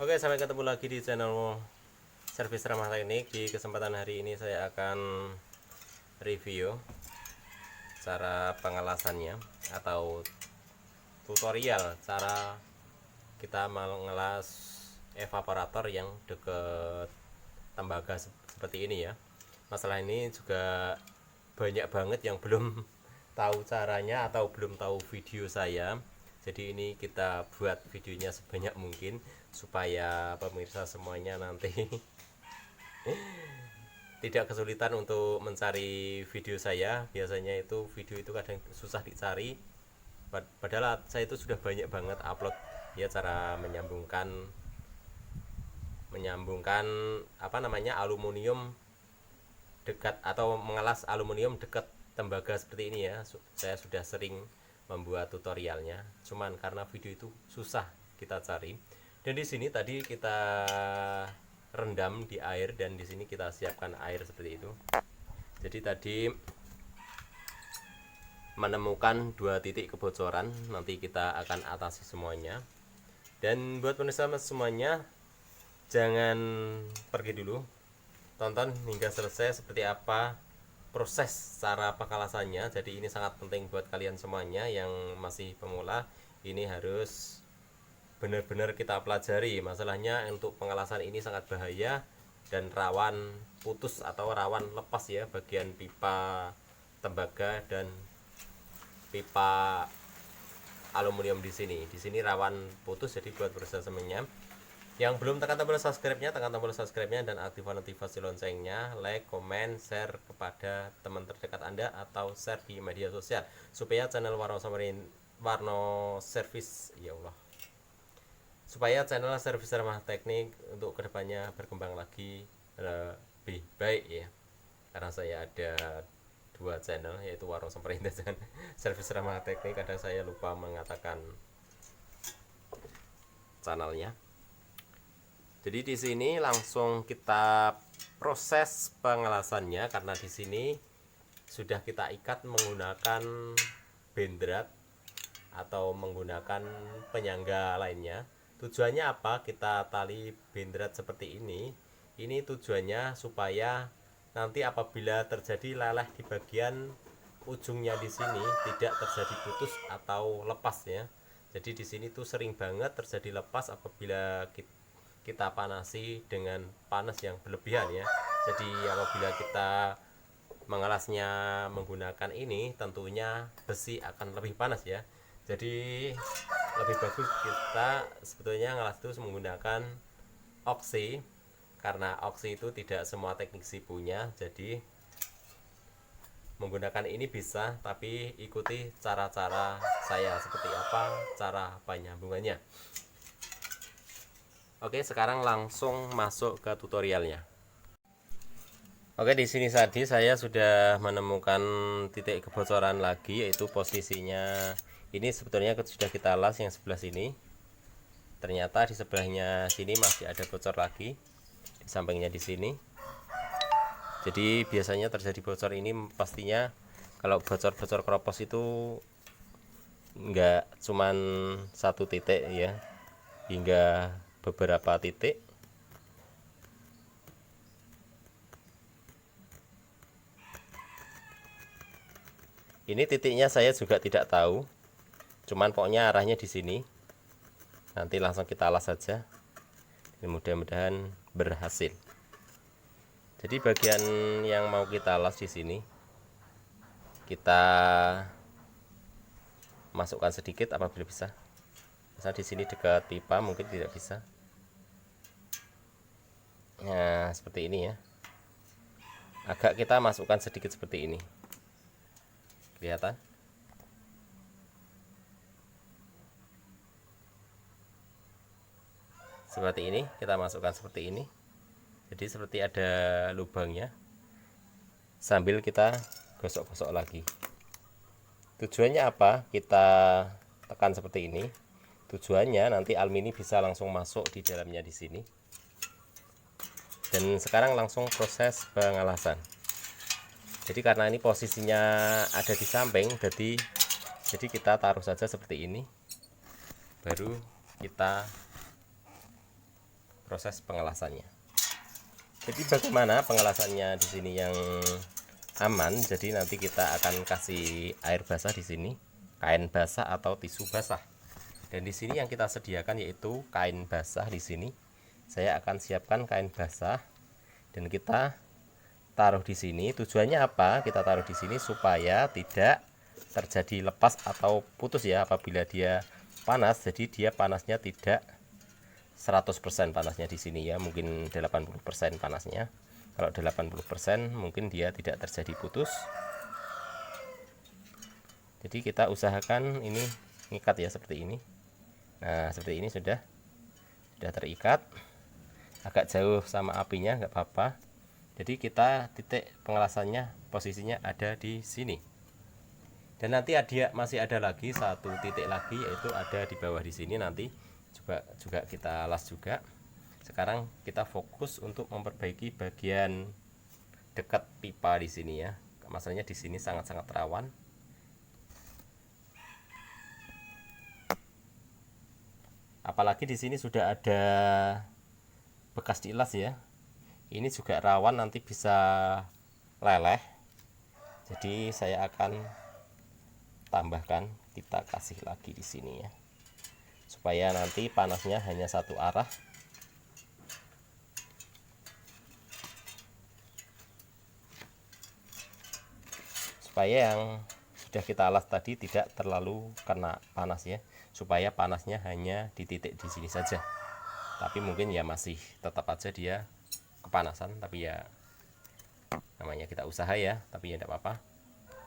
Oke, sampai ketemu lagi di channel Servis Ramah Teknik. Di kesempatan hari ini saya akan review cara pengelasannya atau tutorial cara kita mengelas evaporator yang dekat tembaga seperti ini ya. Masalah ini juga banyak banget yang belum tahu caranya atau belum tahu video saya. Jadi ini kita buat videonya sebanyak mungkin supaya pemirsa semuanya nanti tidak kesulitan untuk mencari video saya. Biasanya itu video itu kadang susah dicari, padahal saya itu sudah banyak banget upload ya cara menyambungkan aluminium dekat atau mengelas aluminium dekat tembaga seperti ini ya. Saya sudah sering membuat tutorialnya, cuman karena video itu susah kita cari. Dan di sini tadi kita rendam di air dan di sini kita siapkan air seperti itu. Jadi tadi menemukan 2 titik kebocoran, nanti kita akan atasi semuanya. Dan buat pemirsa semuanya, jangan pergi dulu, tonton hingga selesai seperti apa proses cara pengelasannya. Jadi ini sangat penting buat kalian semuanya yang masih pemula. Ini harus benar-benar kita pelajari. Masalahnya untuk pengelasan ini sangat bahaya dan rawan putus atau rawan lepas ya bagian pipa tembaga dan pipa aluminium di sini. Di sini rawan putus, jadi buat proses semuanya yang belum tekan tombol subscribe-nya, tekan tombol subscribe-nya dan aktifkan notifikasi loncengnya, like, komen, share kepada teman terdekat Anda atau share di media sosial supaya channel Warno Service, ya Allah, supaya channel Servis Ramah Teknik untuk kedepannya berkembang lagi lebih baik ya. Karena saya ada 2 channel, yaitu Warno Samarinda dan Servis Ramah Teknik. Kadang saya lupa mengatakan channelnya. Jadi di sini langsung kita proses pengelasannya, karena di sini sudah kita ikat menggunakan bendrat atau menggunakan penyangga lainnya. Tujuannya apa? Kita tali bendrat seperti ini. Ini tujuannya supaya nanti apabila terjadi leleh di bagian ujungnya di sini tidak terjadi putus atau lepas ya. Jadi di sini tuh sering banget terjadi lepas apabila kita panasi dengan panas yang berlebihan ya. Jadi apabila kita mengelasnya menggunakan ini, tentunya besi akan lebih panas ya. Jadi lebih bagus kita sebetulnya ngelas itu menggunakan oksi, karena oksi itu tidak semua teknisi punya. Jadi menggunakan ini bisa, tapi ikuti cara-cara saya seperti apa cara penyambungannya. Oke, sekarang langsung masuk ke tutorialnya. Oke, di sini tadi saya sudah menemukan titik kebocoran lagi, yaitu posisinya ini sebetulnya sudah kita las yang sebelah sini. Ternyata di sebelahnya sini masih ada bocor lagi, di sampingnya di sini. Jadi biasanya terjadi bocor ini pastinya kalau bocor-bocor keropos itu enggak cuman 1 titik ya, hingga beberapa titik. Ini titiknya saya juga tidak tahu, cuman pokoknya arahnya di sini. Nanti langsung kita las saja, mudah-mudahan berhasil. Jadi bagian yang mau kita las di sini kita masukkan sedikit apabila bisa. Misal di sini dekat pipa mungkin tidak bisa. Nah, seperti ini ya. Agak kita masukkan sedikit seperti ini. Kelihatan? Seperti ini, kita masukkan seperti ini. Jadi seperti ada lubangnya. Sambil kita gosok-gosok lagi. Tujuannya apa? Kita tekan seperti ini. Tujuannya nanti alumini bisa langsung masuk di dalamnya di sini. Dan sekarang langsung proses pengelasan. Jadi karena ini posisinya ada di samping, jadi kita taruh saja seperti ini. Baru kita proses pengelasannya. Jadi bagaimana pengelasannya di sini yang aman? Jadi nanti kita akan kasih air basah di sini, kain basah atau tisu basah. Dan di sini yang kita sediakan yaitu kain basah di sini. Saya akan siapkan kain basah dan kita taruh di sini. Tujuannya apa? Kita taruh di sini supaya tidak terjadi lepas atau putus ya apabila dia panas. Jadi dia panasnya tidak 100% panasnya di sini ya, mungkin 80% panasnya. Kalau 80% mungkin dia tidak terjadi putus. Jadi kita usahakan ini ngikat ya seperti ini. Nah, seperti ini sudah terikat. Agak jauh sama apinya nggak apa-apa. Jadi kita titik pengelasannya posisinya ada di sini. Dan nanti masih ada lagi satu titik lagi, yaitu ada di bawah di sini, nanti juga kita las juga. Sekarang kita fokus untuk memperbaiki bagian dekat pipa di sini ya. Masalahnya di sini sangat-sangat rawan. Apalagi di sini sudah ada bekas dilas ya. Ini juga rawan nanti bisa leleh. Jadi saya akan tambahkan, kita kasih lagi di sini ya. Supaya nanti panasnya hanya satu arah. Supaya yang sudah kita alas tadi tidak terlalu kena panas ya. Supaya panasnya hanya di titik di sini saja. Tapi mungkin ya masih tetap aja dia kepanasan, tapi ya namanya kita usaha ya, tapi ya tidak apa-apa.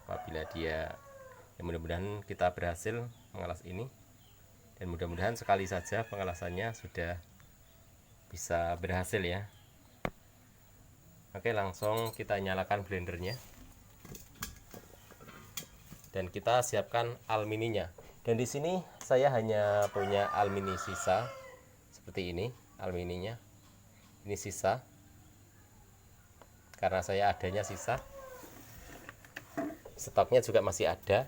Apabila dia ya mudah-mudahan kita berhasil mengalas ini, dan mudah-mudahan sekali saja pengelasannya sudah bisa berhasil ya. Oke, langsung kita nyalakan blendernya dan kita siapkan alumininya. Dan di sini saya hanya punya alumini sisa seperti ini, alumininya ini sisa karena saya adanya sisa, stoknya juga masih ada.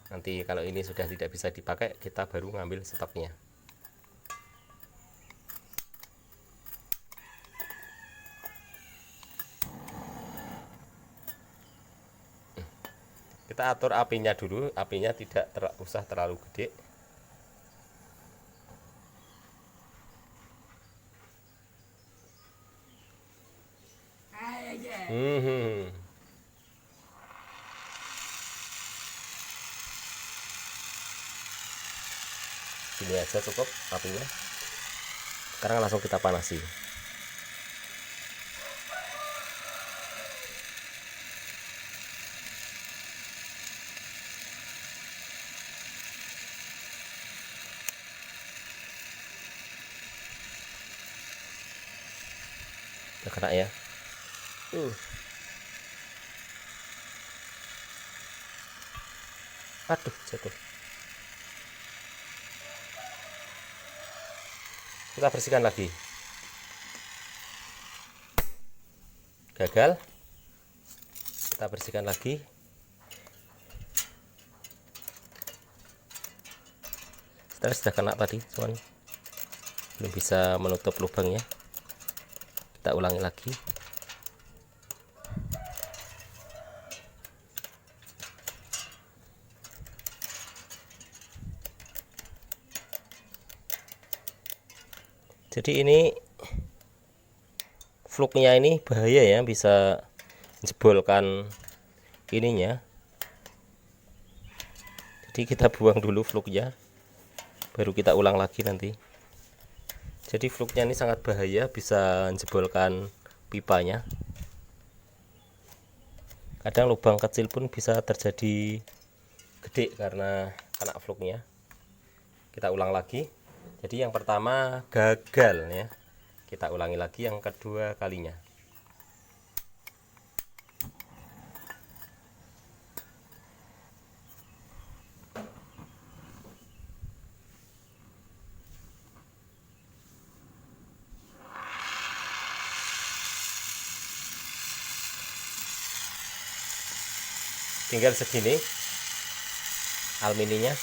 Nanti kalau ini sudah tidak bisa dipakai, kita baru ngambil stoknya. Kita atur apinya dulu, apinya tidak usah terlalu gede. Gini aja cukup apinya. Sekarang langsung kita panasi. Udah kena ya. Aduh, jatuh. Kita bersihkan lagi. Gagal. Kita bersihkan lagi. Sudah kena tadi, cuman belum bisa menutup lubangnya. Kita ulangi lagi. Jadi ini fluknya ini bahaya ya, bisa jebolkan ininya. Jadi kita buang dulu fluknya, baru kita ulang lagi nanti. Jadi fluknya ini sangat bahaya, bisa jebolkan pipanya. Kadang lubang kecil pun bisa terjadi gede karena kena fluknya. Kita ulang lagi. Jadi yang pertama gagal ya. Kita ulangi lagi yang kedua kalinya. Tinggal segini alumininya.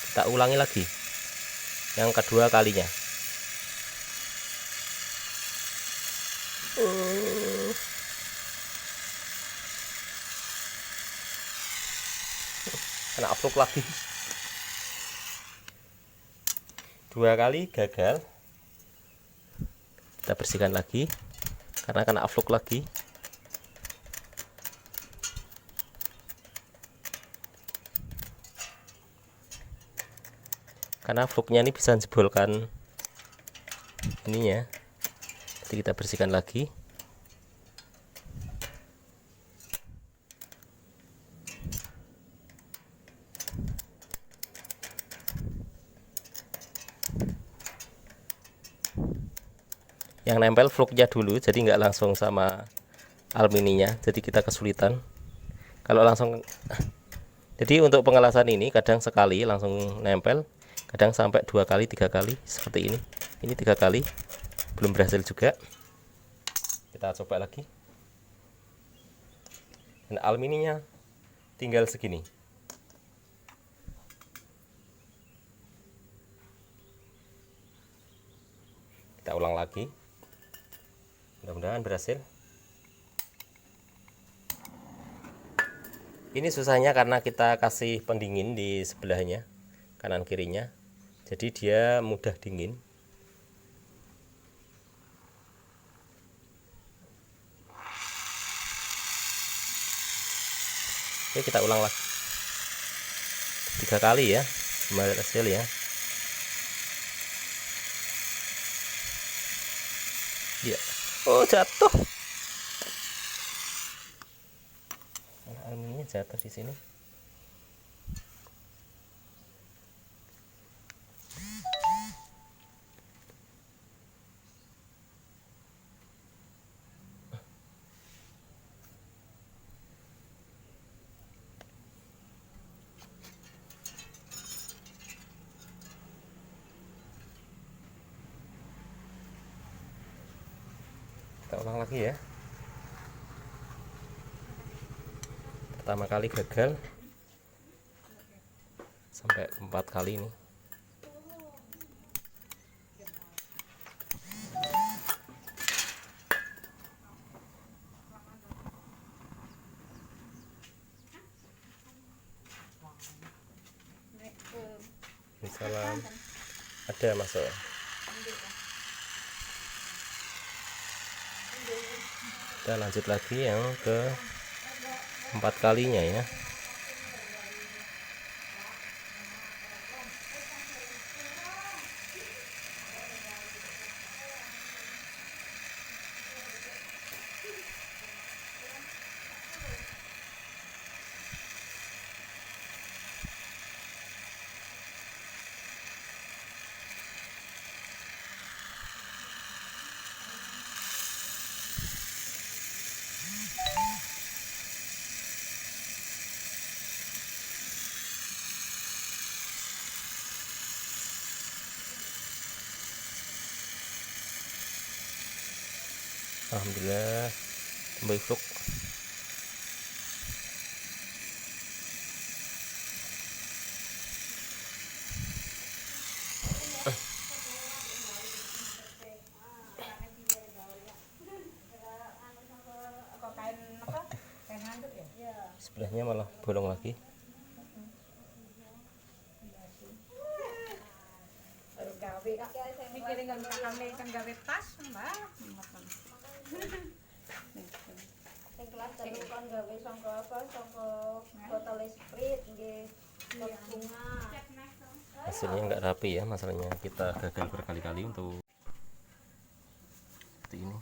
Kita ulangi lagi yang kedua kalinya. Kena fluk lagi. 2 kali gagal. Kita bersihkan lagi karena kena fluk lagi. Karena fluknya ini bisa jebolkan ininya, jadi kita bersihkan lagi. Yang nempel fluknya dulu, jadi nggak langsung sama alumininya, jadi kita kesulitan kalau langsung. Jadi untuk pengelasan ini kadang sekali langsung nempel, kadang sampai 2 kali 3 kali seperti ini. Ini 3 kali belum berhasil juga. Kita coba lagi. Dan alumininya tinggal segini. Kita ulang lagi, mudah-mudahan berhasil. Ini susahnya karena kita kasih pendingin di sebelahnya, kanan kirinya, jadi dia mudah dingin. Oke, kita ulang lagi 3 kali ya, berhasil ya. Ya, oh jatuh. Aluminiumnya jatuh di sini. Kita ulang lagi ya. Pertama kali gagal, sampai 4 kali ini. Misalnya ada masuk. Kita lanjut lagi yang ke 4 kalinya ya. Alhamdulillah kembali fluk. Sebelahnya malah bolong lagi. Hasilnya nggak rapi ya, masalahnya kita gagal berkali-kali untuk seperti ini.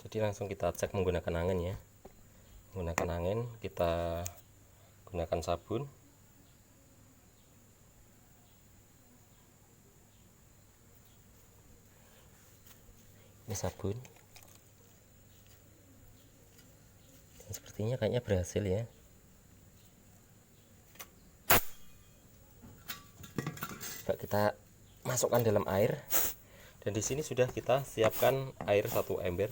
Jadi langsung kita cek menggunakan angin ya. Menggunakan angin, kita gunakan sabun. Ini sabun. Dan sepertinya kayaknya berhasil ya. Coba kita masukkan dalam air. Dan di sini sudah kita siapkan air 1 ember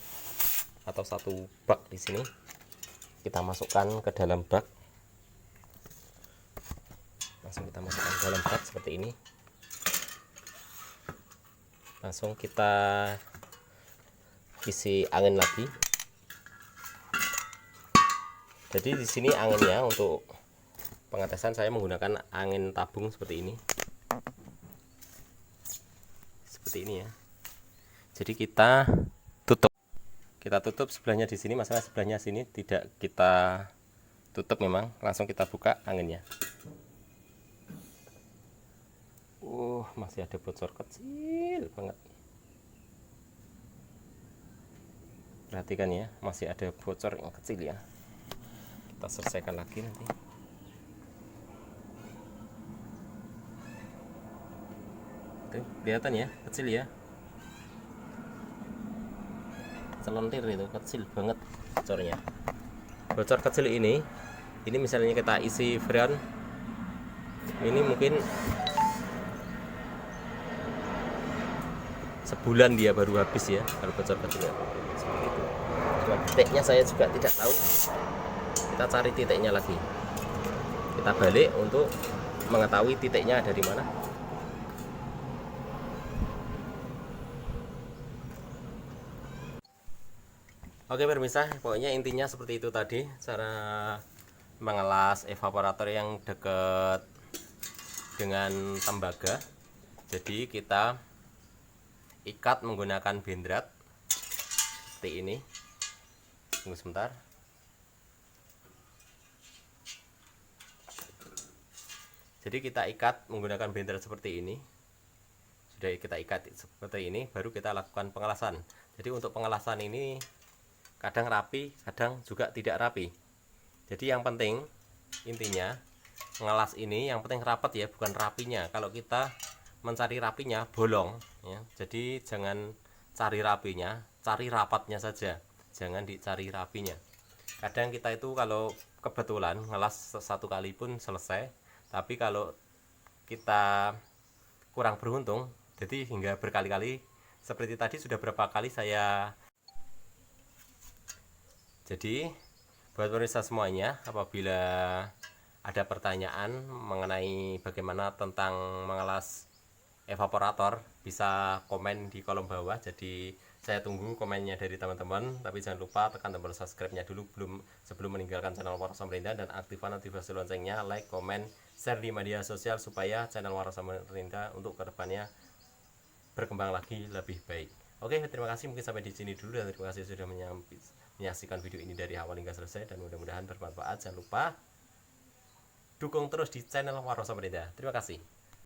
atau 1 bak di sini. kita masukkan ke dalam bak. Langsung kita masukkan ke dalam bak seperti ini. Langsung kita isi angin lagi. Jadi di sini anginnya untuk pengetesan saya menggunakan angin tabung seperti ini. Seperti ini ya. Jadi kita tutup sebelahnya di sini, masalah sebelahnya sini tidak kita tutup, memang langsung kita buka anginnya. Masih ada bocor kecil banget. Perhatikan ya, masih ada bocor yang kecil ya. Kita selesaikan lagi nanti. Tuh, kelihatan ya, kecil ya. Selentir itu, kecil banget bocornya. Bocor kecil ini misalnya kita isi freon, ini mungkin sebulan dia baru habis ya kalau bocor kecil seperti itu. Cuma titiknya saya juga tidak tahu, kita cari titiknya lagi, kita balik untuk mengetahui titiknya ada di mana. Oke pemirsa, pokoknya intinya seperti itu tadi cara mengelas evaporator yang dekat dengan tembaga. Jadi kita ikat menggunakan bendrat seperti ini. Tunggu sebentar. Jadi kita ikat menggunakan bendrat seperti ini. Sudah kita ikat seperti ini, baru kita lakukan pengelasan. Jadi untuk pengelasan ini kadang rapi, kadang juga tidak rapi. Jadi yang penting intinya ngelas ini yang penting rapat ya, bukan rapinya. Kalau kita mencari rapinya bolong ya. Jadi jangan cari rapinya, cari rapatnya saja. Jangan dicari rapinya. Kadang kita itu kalau kebetulan ngelas satu kali pun selesai, tapi kalau kita kurang beruntung, jadi hingga berkali-kali seperti tadi sudah berapa kali saya. Jadi buat pemirsa semuanya, apabila ada pertanyaan mengenai bagaimana tentang mengelas evaporator, bisa komen di kolom bawah. Jadi saya tunggu komennya dari teman-teman. Tapi jangan lupa tekan tombol subscribe-nya dulu sebelum meninggalkan channel Waras Samarinda, dan aktifkan notifikasi loncengnya, like, komen, share di media sosial supaya channel Waras Samarinda untuk kedepannya berkembang lagi lebih baik. Oke, terima kasih, mungkin sampai di sini dulu, dan terima kasih sudah menyaksikan video ini dari awal hingga selesai, dan mudah-mudahan bermanfaat. Jangan lupa dukung terus di channel Waras Samarinda. Terima kasih.